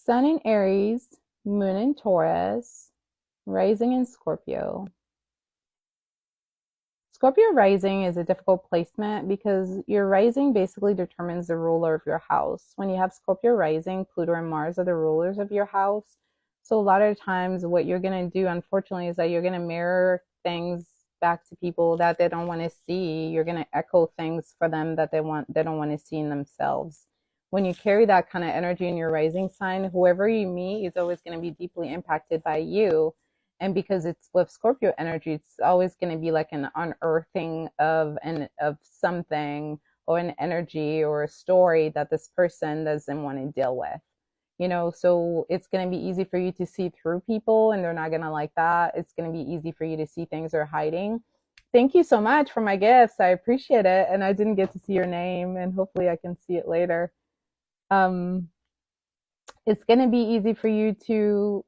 Sun in Aries, Moon in Taurus, rising in Scorpio. Scorpio rising is a difficult placement because your rising basically determines the ruler of your house. When you have Scorpio rising, Pluto and Mars are the rulers of your house. So a lot of times what you're going to do, unfortunately, is that you're going to mirror things back to people that they don't want to see. You're going to echo things for them that they don't want to see in themselves. When you carry that kind of energy in your rising sign, whoever you meet is always going to be deeply impacted by you. And because it's with Scorpio energy, it's always going to be like an unearthing of something or an energy or a story that this person doesn't want to deal with. So it's going to be easy for you to see through people, and they're not going to like that. It's going to be easy for you to see things they're hiding. Thank you so much for my gifts. I appreciate it. And I didn't get to see your name, and hopefully I can see it later. Um, it's going to be easy for you to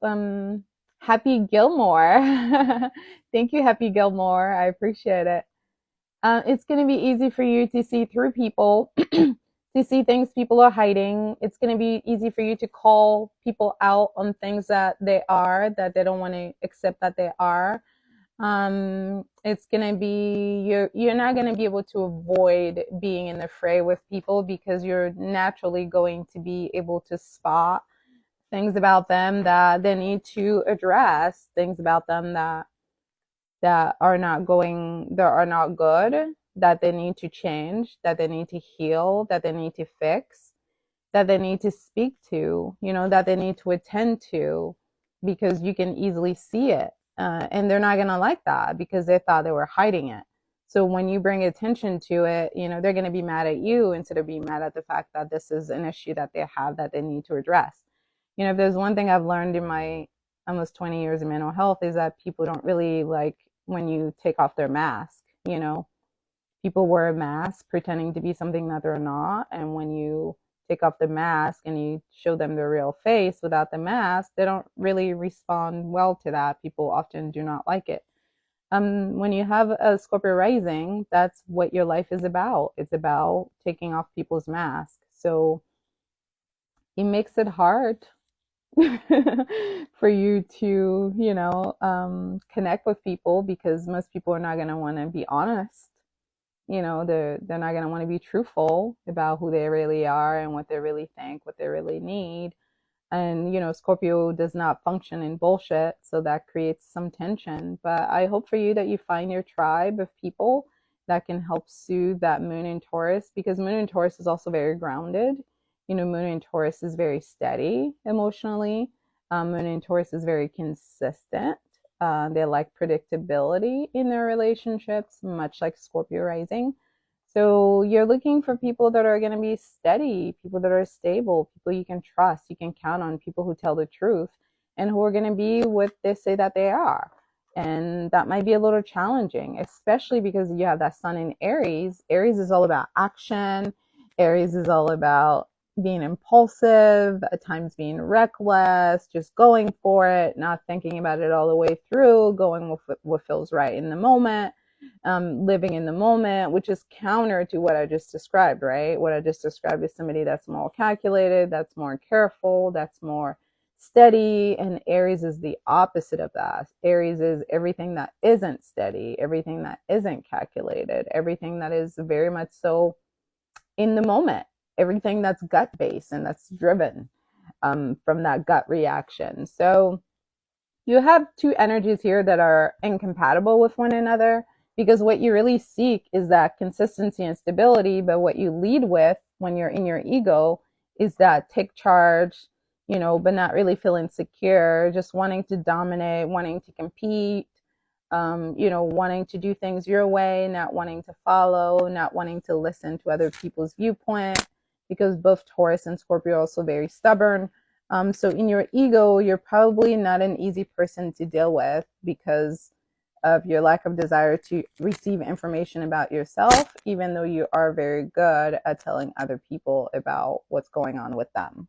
Happy Gilmore. Thank you, Happy Gilmore. I appreciate it. It's going to be easy for you to see through people, to see things people are hiding. It's going to be easy for you to call people out on things that they don't want to accept that they are. It's going to be, you're not going to be able to avoid being in the fray with people because you're naturally going to be able to spot things about them that they need to address, things about them that are not good, that they need to change, that they need to heal, that they need to fix, that they need to speak to, that they need to attend to, because you can easily see it. And they're not going to like that because they thought they were hiding it. So when you bring attention to it, they're going to be mad at you instead of being mad at the fact that this is an issue that they have that they need to address. If there's one thing I've learned in my almost 20 years of mental health is that people don't really like when you take off their mask. People wear a mask pretending to be something that they're not. And when you take off the mask and you show them their real face without the mask, they don't really respond well to that. People often do not like it. When you have a Scorpio rising, that's what your life is about. It's about taking off people's masks. So it makes it hard for you to, connect with people because most people are not going to want to be honest. They're not going to want to be truthful about who they really are and what they really think, what they really need. And, Scorpio does not function in bullshit, so that creates some tension. But I hope for you that you find your tribe of people that can help soothe that moon in Taurus, because moon in Taurus is also very grounded. Moon in Taurus is very steady emotionally. Moon in Taurus is very consistent. They like predictability in their relationships, much like Scorpio rising. So you're looking for people that are going to be steady, people that are stable, people you can trust, you can count on, people who tell the truth, and who are going to be what they say that they are. And that might be a little challenging, especially because you have that sun in Aries. Aries is all about action. Aries is all about being impulsive, at times being reckless, just going for it, not thinking about it all the way through, going with what feels right in the moment, living in the moment, which is counter to what I just described, right? What I just described is somebody that's more calculated, that's more careful, that's more steady, and Aries is the opposite of that. Aries is everything that isn't steady, everything that isn't calculated, everything that is very much so in the moment, everything that's gut based and that's driven from that gut reaction. So you have two energies here that are incompatible with one another, because what you really seek is that consistency and stability, but what you lead with when you're in your ego is that take charge, but not really feeling secure, just wanting to dominate, wanting to compete, wanting to do things your way, not wanting to follow, not wanting to listen to other people's viewpoint, because both Taurus and Scorpio are also very stubborn. So in your ego, you're probably not an easy person to deal with because of your lack of desire to receive information about yourself, even though you are very good at telling other people about what's going on with them.